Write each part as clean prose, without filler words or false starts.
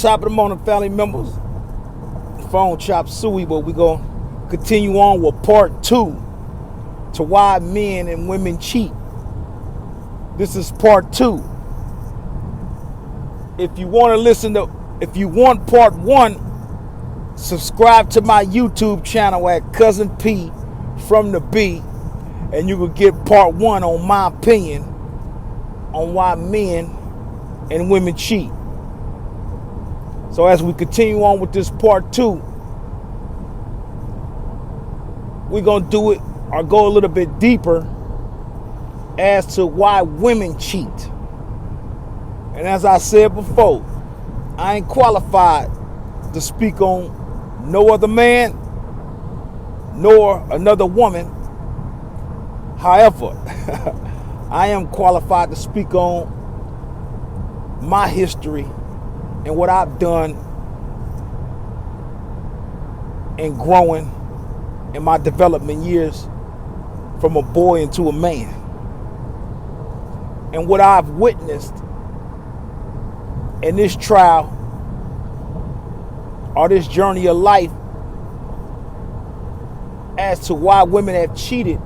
Top of the morning, family members. Phone chop suey, but we're going to continue on with part 2 to why men and women cheat. This is part 2. If you want part 1, subscribe to my YouTube channel at Cousin P from the B, and you will get part 1 on my opinion on why men and women cheat. So as we continue on with this part 2, we're going to do it or go a little bit deeper as to why women cheat. And as I said before, I ain't qualified to speak on no other man nor another woman. However, I am qualified to speak on my history and what I've done in growing in my development years from a boy into a man, and what I've witnessed in this trial or this journey of life as to why women have cheated.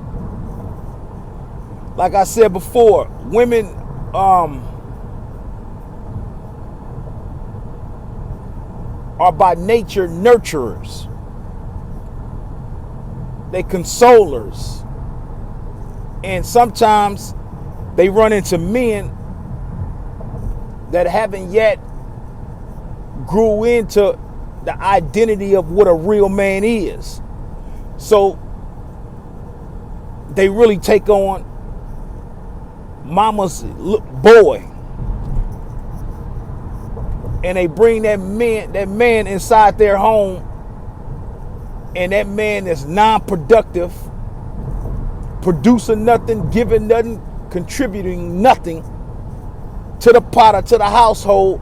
Like I said before, women are by nature nurturers. They consolers. And sometimes they run into men that haven't yet grew into the identity of what a real man is. So they really take on mama's boy. And they bring that man inside their home, and that man is non-productive, producing nothing, giving nothing, contributing nothing to the pot or to the household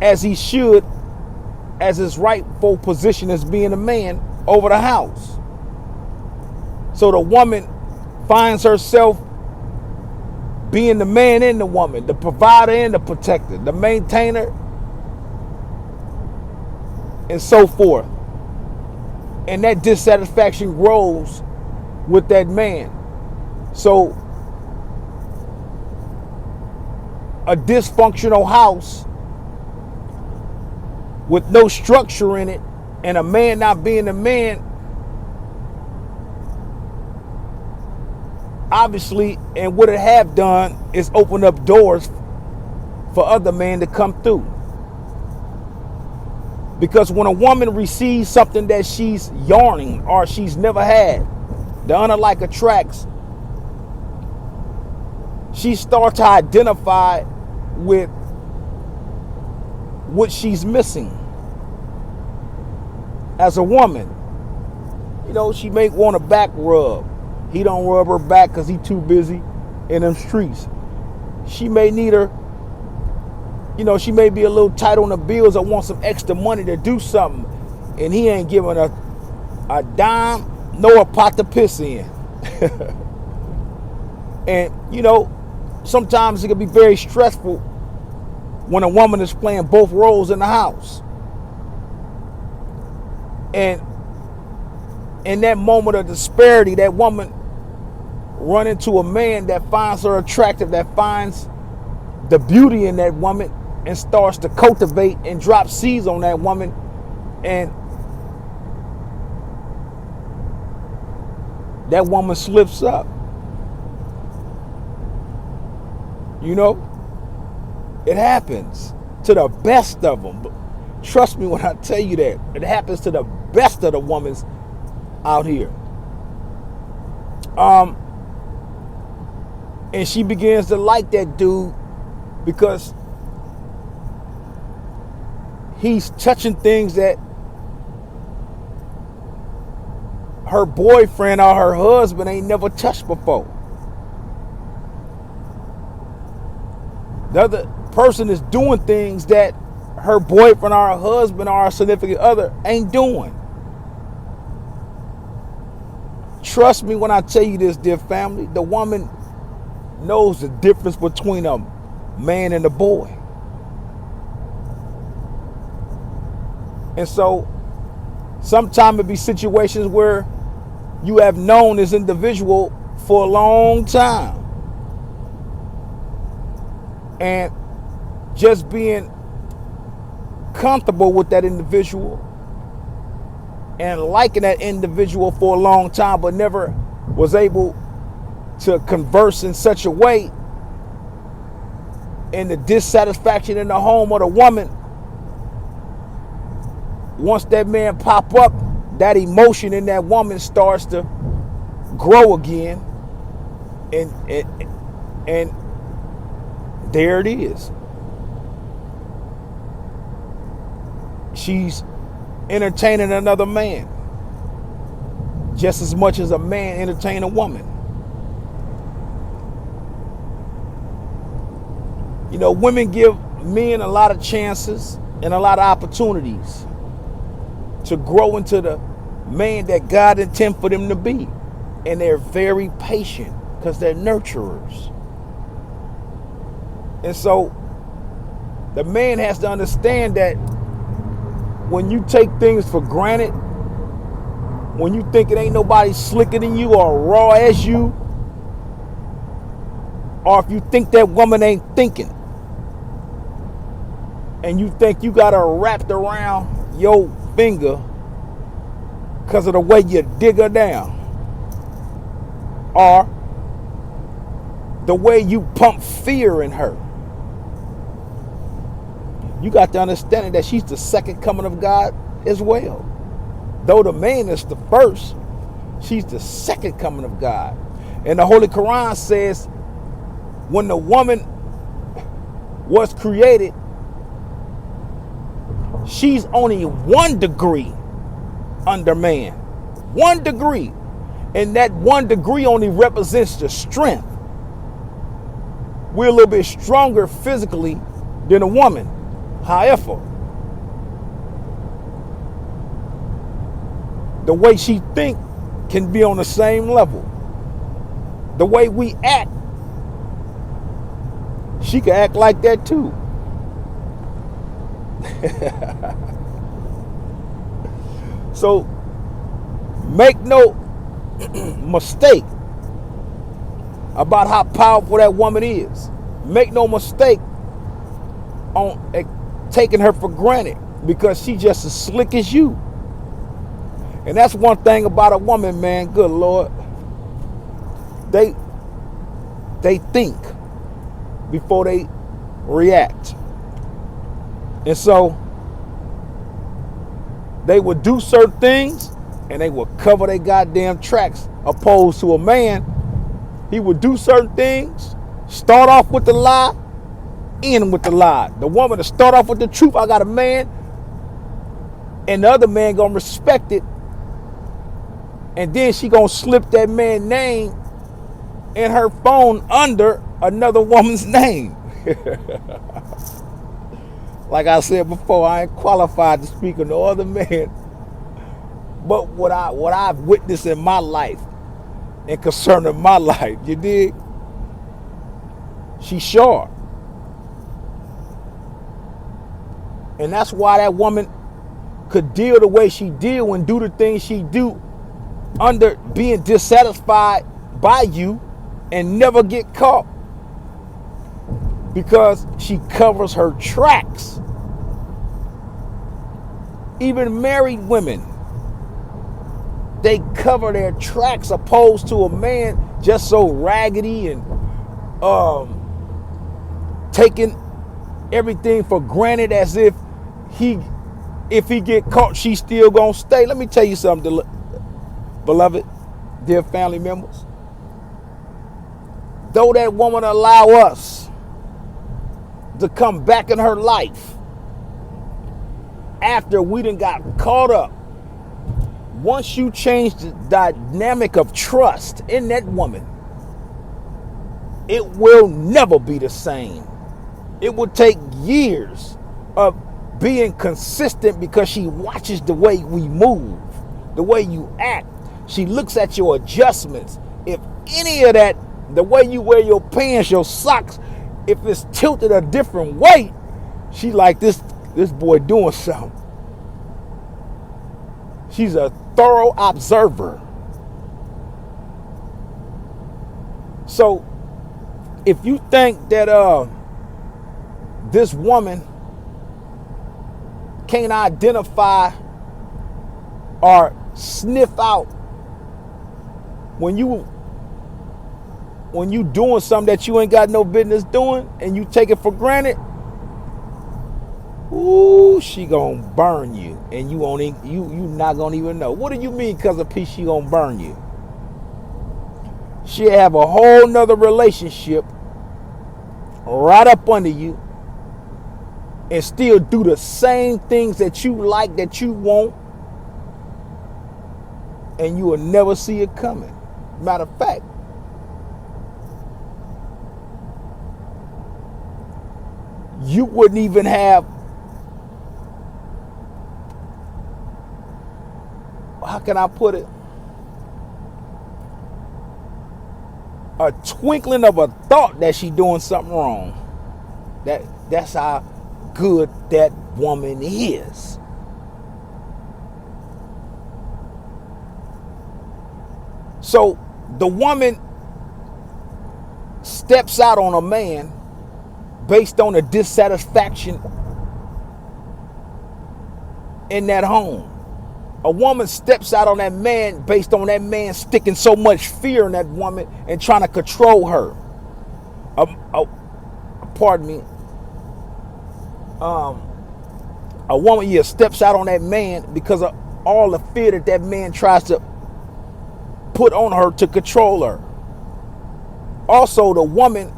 as he should, as his rightful position as being a man over the house. So the woman finds herself being the man and the woman, the provider and the protector, the maintainer, and so forth. And that dissatisfaction grows with that man. So a dysfunctional house with no structure in it, and a man not being a man, obviously, and what it have done is open up doors for other men to come through. Because when a woman receives something that she's yearning or she's never had, the unlike attracts, she starts to identify with what she's missing as a woman. You know, she may want a back rub. He don't rub her back because he too busy in them streets. She may need her, you know, she may be a little tight on the bills or want some extra money to do something, and he ain't giving her a dime nor a pot to piss in. And, you know, sometimes it can be very stressful when a woman is playing both roles in the house. And in that moment of disparity, that woman run into a man that finds her attractive, that finds the beauty in that woman, and starts to cultivate and drop seeds on that woman. And that woman slips up. You know, it happens to the best of them. Trust me when I tell you that. It happens to the best of the women out here. And she begins to like that dude because he's touching things that her boyfriend or her husband ain't never touched before. The other person is doing things that her boyfriend or her husband or her significant other ain't doing. Trust me when I tell you this, dear family. The woman knows the difference between a man and a boy. And so sometimes it be situations where you have known this individual for a long time. And just being comfortable with that individual and liking that individual for a long time, but never was able to converse in such a way, and the dissatisfaction in the home of the woman, once that man pop up, that emotion in that woman starts to grow again, and there it is. She's entertaining another man just as much as a man entertain a woman. You know, women give men a lot of chances and a lot of opportunities to grow into the man that God intended for them to be. And they're very patient because they're nurturers. And so the man has to understand that when you take things for granted, when you think it ain't nobody slicker than you or raw as you, or if you think that woman ain't thinking, and you think you got her wrapped around your finger because of the way you dig her down, or the way you pump fear in her, you got to understand that she's the second coming of God as well. Though the man is the first, she's the second coming of God. And the Holy Quran says when the woman was created, she's only 1 degree under man. 1 degree. And that 1 degree only represents the strength. We're a little bit stronger physically than a woman. However, the way she think can be on the same level. The way we act, she can act like that too. So make no mistake about how powerful that woman is. Make no mistake on taking her for granted, because she just as slick as you. And that's one thing about a woman, man. Good Lord. They think before they react. And so they would do certain things and they would cover their goddamn tracks, opposed to a man. He would do certain things, start off with the lie, end with the lie. The woman to start off with the truth, I got a man, and the other man gonna respect it, and then she gonna slip that man's name in her phone under another woman's name. Like I said before, I ain't qualified to speak of no other man, but what I've witnessed in my life and concerning my life, you dig? She's sharp. And that's why that woman could deal the way she deal and do the things she do under being dissatisfied by you and never get caught, because she covers her tracks. Even married women, they cover their tracks, opposed to a man just so raggedy and taking everything for granted, as if he get caught, she's still gonna stay. Let me tell you something, beloved, dear family members. Though that woman allow us to come back in her life after we done got caught up, once you change the dynamic of trust in that woman, it will never be the same. It will take years of being consistent, because she watches the way we move, the way you act. She looks at your adjustments. If any of that, the way you wear your pants, your socks, if it's tilted a different way, she like, this boy doing something. She's a thorough observer. So if you think that this woman can't identify or sniff out when you doing something that you ain't got no business doing and you take it for granted, ooh, she gonna burn you, and you not gonna even know. What do you mean? Because of peace, she gonna burn you. She'll have a whole nother relationship right up under you and still do the same things that you like, that you want, and you will never see it coming. Matter of fact, you wouldn't even have, how can I put it, a twinkling of a thought that she's doing something wrong. That's how good that woman is. So the woman steps out on a man based on a dissatisfaction in that home. A woman steps out on that man based on that man sticking so much fear in that woman and trying to control her. Pardon me. A woman, steps out on that man because of all the fear that that man tries to put on her to control her. Also, the woman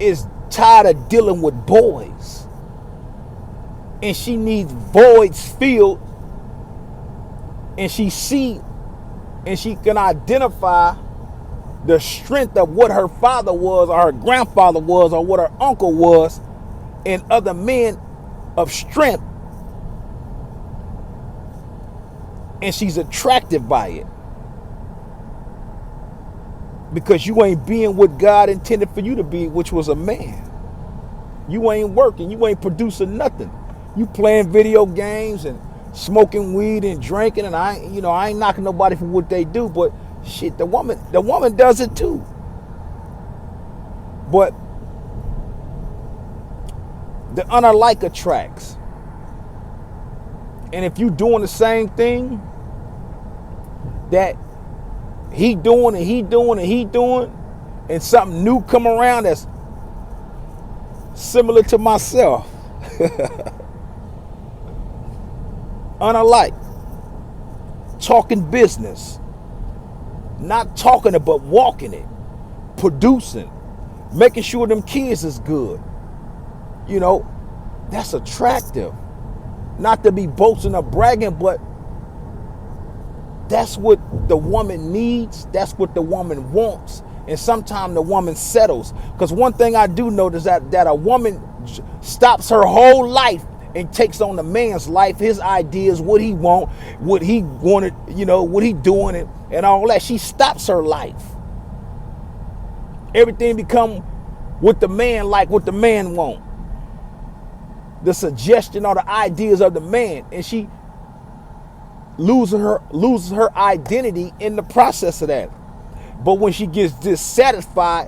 is tired of dealing with boys, and she needs voids filled, and she can identify the strength of what her father was, or her grandfather was, or what her uncle was in other men of strength, and she's attracted by it because you ain't being what God intended for you to be, which was a man. You ain't working, you ain't producing nothing. You playing video games and smoking weed and drinking, and I ain't knocking nobody for what they do, but shit, the woman does it too. But the unalike attracts. And if you doing the same thing that he doing and something new come around that's similar to myself, unalike, talking business, not talking it but walking it, producing, making sure them kids is good, that's attractive. Not to be boasting or bragging, but that's what the woman needs. That's what the woman wants. And sometimes the woman settles. Because one thing I do notice that a woman stops her whole life and takes on the man's life, his ideas, what he want, what he wanted, what he doing, and all that. She stops her life. Everything become what the man like, what the man want. The suggestion or the ideas of the man, and she loses her identity in the process of that. But when she gets dissatisfied,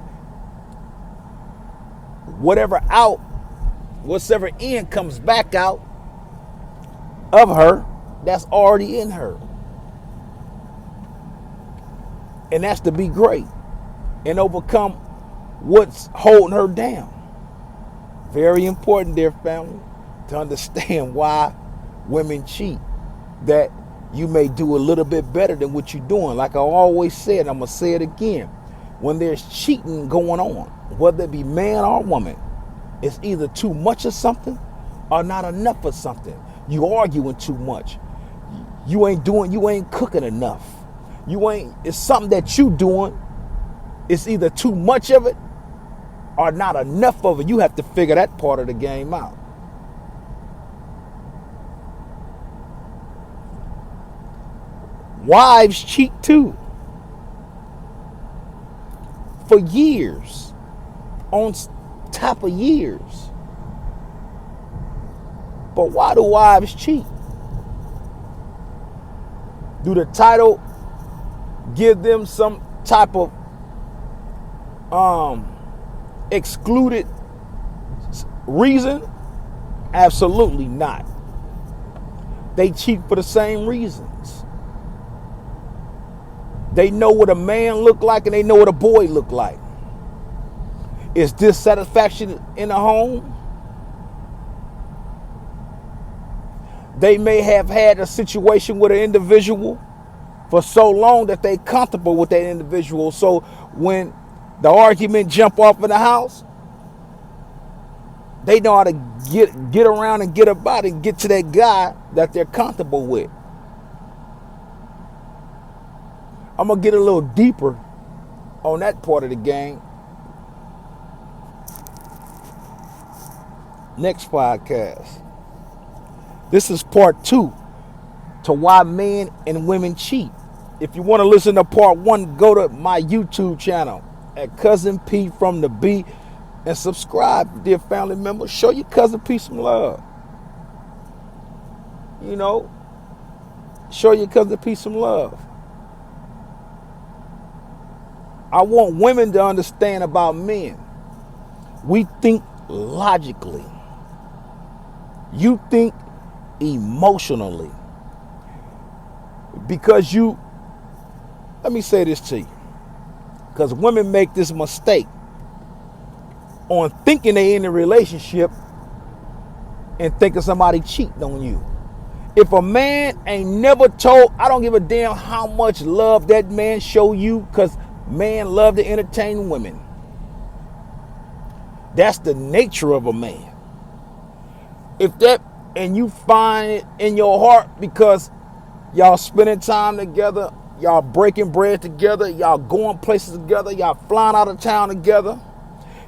whatever in comes back out of her, that's already in her. And that's to be great and overcome what's holding her down. Very important, dear family, to understand why women cheat. That you may do a little bit better than what you're doing. Like I always said, I'm going to say it again. When there's cheating going on, whether it be man or woman, it's either too much of something or not enough of something. You arguing too much. You ain't cooking enough. It's something that you doing. It's either too much of it or not enough of it. You have to figure that part of the game out. Wives cheat too. For years. On top of years. But why do wives cheat? Do the title give them some type of excluded reason? Absolutely not. They cheat for the same reasons. They know what a man look like and they know what a boy look like. Is dissatisfaction in the home? They may have had a situation with an individual for so long that they comfortable with that individual. So when the argument jump off in the house, they know how to get around and get about and get to that guy that they're comfortable with. I'm going to get a little deeper on that part of the game next podcast. This is part 2 to why men and women cheat. If you want to listen to part 1, go to my YouTube channel at Cousin P from the B and subscribe, dear family members. Show your Cousin P some love. You know, show your Cousin P some love. I want women to understand about men. We think logically. You think emotionally. Because let me say this to you. Because women make this mistake on thinking they in a relationship and thinking somebody cheating on you. If a man ain't never told, I don't give a damn how much love that man show you, because men love to entertain women. That's the nature of a man. If that, and you find it in your heart because y'all spending time together, y'all breaking bread together, y'all going places together, y'all flying out of town together,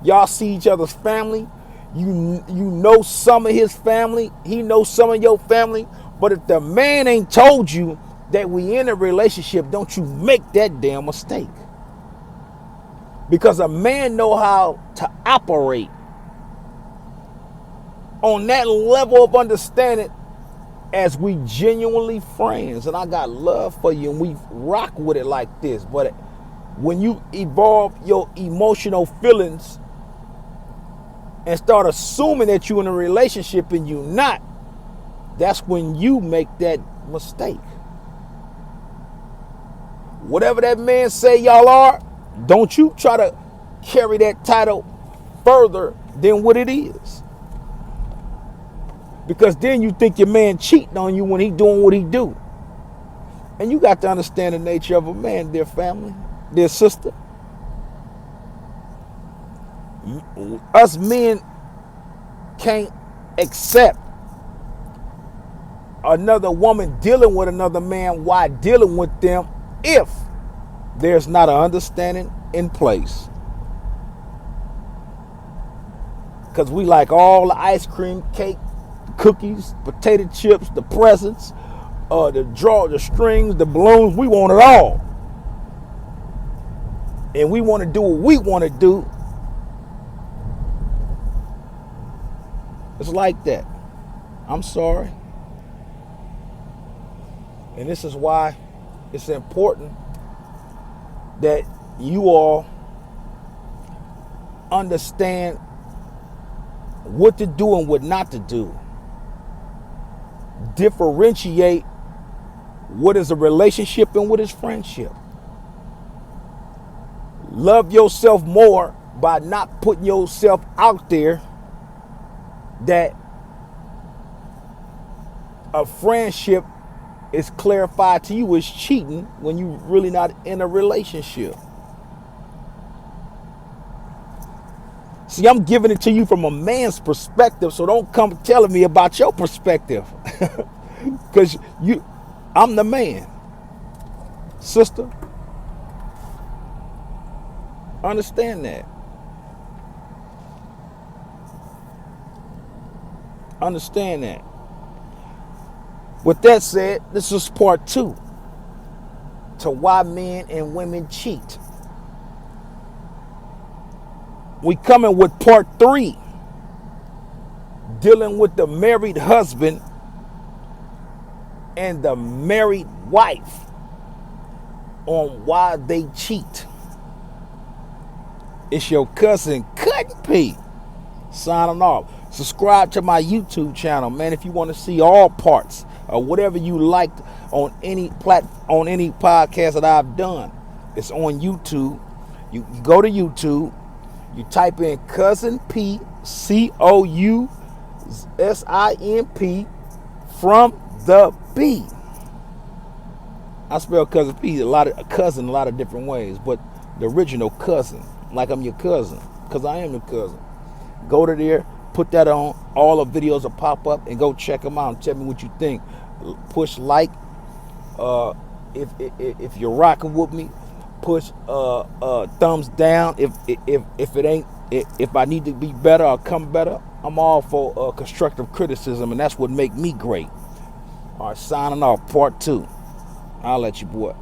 y'all see each other's family, you know some of his family, he knows some of your family. But if the man ain't told you that we in a relationship, don't you make that damn mistake. Because a man know how to operate on that level of understanding as we genuinely friends. And I got love for you and we rock with it like this. But when you evolve your emotional feelings and start assuming that you're in a relationship and you're not, that's when you make that mistake. Whatever that man say y'all are, don't you try to carry that title further than what it is. Because then you think your man cheating on you when he doing what he do. And you got to understand the nature of a man, dear family, dear sister. Us men can't accept another woman dealing with another man while dealing with them if there's not an understanding in place. Because we like all the ice cream, cake, cookies, potato chips, the presents, the strings, the balloons. We want it all. And we want to do what we want to do. It's like that. I'm sorry. And this is why it's important that you all understand what to do and what not to do. Differentiate what is a relationship and what is friendship. Love yourself more by not putting yourself out there that a friendship is clarified to you as cheating when you're really not in a relationship. See, I'm giving it to you from a man's perspective, so don't come telling me about your perspective. Because I'm the man. Sister, understand that. Understand that. With that said, this is part 2 to why men and women cheat. We coming with part 3, dealing with the married husband and the married wife on why they cheat. It's your cousin Cutting P signing off. Subscribe to my YouTube channel, man, if you want to see all parts of whatever you liked on any podcast that I've done. It's on YouTube. You go to YouTube, you type in Cousin P, COUSINP, from the B. I spell Cousin P a lot of different ways, but the original cousin, like I'm your cousin, because I am your cousin. Go to there, put that on. All the videos will pop up, and go check them out and tell me what you think. Push like if you're rocking with me. Push thumbs down if it ain't, if I need to be better or come better. I'm all for constructive criticism, and that's what make me great. All right, signing off, part 2. I'll let you, boy.